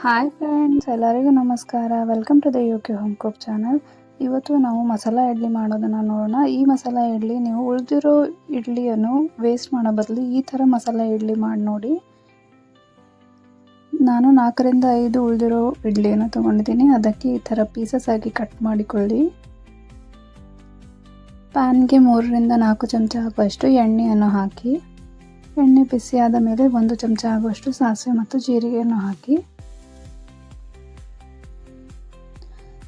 Hi friends, ಎಲ್ಲರಿಗೂ ನಮಸ್ಕಾರ. Welcome to the UK home cook channel. ಇವತ್ತು ನಾವು ಮಸಾಲ ಇಡ್ಲಿ ಮಾಡೋದನ್ನು ನೋಡೋಣ. ಈ ಮಸಾಲ ಇಡ್ಲಿ ನೀವು ಉಳಿದಿರೋ ಇಡ್ಲಿಯನ್ನು ವೇಸ್ಟ್ ಮಾಡೋ ಬದಲು ಈ ಥರ ಮಸಾಲ ಇಡ್ಲಿ ಮಾಡಿ ನೋಡಿ. ನಾನು 4ರಿಂದ 5 ಉಳಿದಿರೋ ಇಡ್ಲಿಯನ್ನು ತೊಗೊಂಡಿದ್ದೀನಿ. ಅದಕ್ಕೆ ಈ ಥರ ಪೀಸಸ್ ಆಗಿ ಕಟ್ ಮಾಡಿಕೊಳ್ಳಿ. ಪ್ಯಾನ್ಗೆ 3ರಿಂದ 4 ಚಮಚ ಆಗುವಷ್ಟು ಎಣ್ಣೆಯನ್ನು ಹಾಕಿ, ಎಣ್ಣೆ ಬಿಸಿಯಾದ ಮೇಲೆ 1 ಚಮಚ ಆಗುವಷ್ಟು ಸಾಸಿವೆ ಮತ್ತು ಜೀರಿಗೆಯನ್ನು ಹಾಕಿ,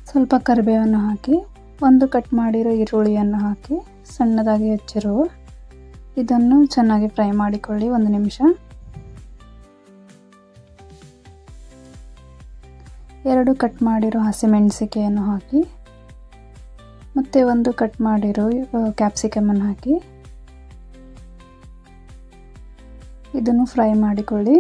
ಸ್ವಲ್ಪ ಕರಿಬೇವನ್ನು ಹಾಕಿ, 1 ಕಟ್ ಮಾಡಿರೋ ಈರುಳ್ಳಿಯನ್ನು ಹಾಕಿ, ಸಣ್ಣದಾಗಿ ಹೆಚ್ಚಿರುವ ಇದನ್ನು ಚೆನ್ನಾಗಿ ಫ್ರೈ ಮಾಡಿಕೊಳ್ಳಿ 1 ನಿಮಿಷ. 2 ಕಟ್ ಮಾಡಿರೋ ಹಸಿಮೆಣಸಿಕೆಯನ್ನು ಹಾಕಿ, ಮತ್ತು 1 ಕಟ್ ಮಾಡಿರೋ ಕ್ಯಾಪ್ಸಿಕಮನ್ನು ಹಾಕಿ ಇದನ್ನು ಫ್ರೈ ಮಾಡಿಕೊಳ್ಳಿ.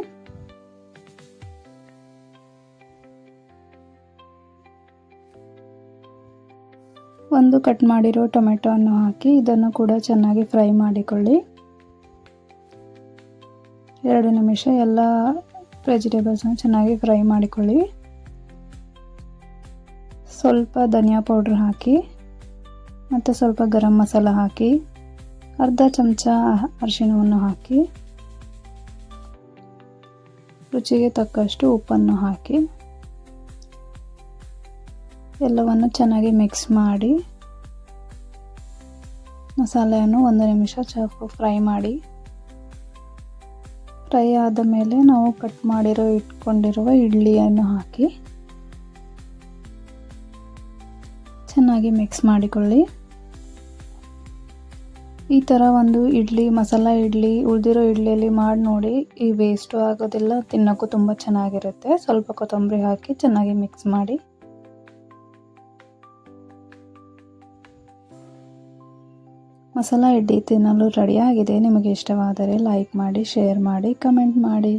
ಒಂದು ಕಟ್ ಮಾಡಿರೋ ಟೊಮೆಟೊವನ್ನು ಹಾಕಿ ಇದನ್ನು ಕೂಡ ಚೆನ್ನಾಗಿ ಫ್ರೈ ಮಾಡಿಕೊಳ್ಳಿ 2 ನಿಮಿಷ. ಎಲ್ಲ ವೆಜಿಟೇಬಲ್ಸನ್ನು ಚೆನ್ನಾಗಿ ಫ್ರೈ ಮಾಡಿಕೊಳ್ಳಿ. ಸ್ವಲ್ಪ ಧನಿಯಾ ಪೌಡ್ರ್ ಹಾಕಿ ಮತ್ತು ಸ್ವಲ್ಪ ಗರಂ ಮಸಾಲ ಹಾಕಿ, ಅರ್ಧ ಚಮಚ ಅರಿಶಿಣವನ್ನು ಹಾಕಿ, ರುಚಿಗೆ ತಕ್ಕಷ್ಟು ಉಪ್ಪನ್ನು ಹಾಕಿ ಎಲ್ಲವನ್ನು ಚೆನ್ನಾಗಿ ಮಿಕ್ಸ್ ಮಾಡಿ ಮಸಾಲೆಯನ್ನು 1 ನಿಮಿಷ ಫ್ರೈ ಮಾಡಿ. ಫ್ರೈ ಆದ ಮೇಲೆ ನಾವು ಇಟ್ಕೊಂಡಿರುವ ಇಡ್ಲಿಯನ್ನು ಹಾಕಿ ಚೆನ್ನಾಗಿ ಮಿಕ್ಸ್ ಮಾಡಿಕೊಳ್ಳಿ. ಈ ಥರ ಒಂದು ಮಸಾಲ ಇಡ್ಲಿ ಉಳಿದಿರೋ ಇಡ್ಲಿಯಲ್ಲಿ ಮಾಡಿ ನೋಡಿ. ಈ ವೇಸ್ಟು ಆಗೋದಿಲ್ಲ, ತಿನ್ನೋಕ್ಕೂ ತುಂಬ ಚೆನ್ನಾಗಿರುತ್ತೆ. ಸ್ವಲ್ಪ ಕೊತ್ತಂಬರಿ ಹಾಕಿ ಚೆನ್ನಾಗಿ ಮಿಕ್ಸ್ ಮಾಡಿ. ಮಸಾಲ ಇಡ್ಲಿ ತಿನ್ನಲು ರೆಡಿಯಾಗಿದೆ. ನಿಮಗೆ ಇಷ್ಟವಾದರೆ ಲೈಕ್ ಮಾಡಿ, ಶೇರ್ ಮಾಡಿ, ಕಮೆಂಟ್ ಮಾಡಿ.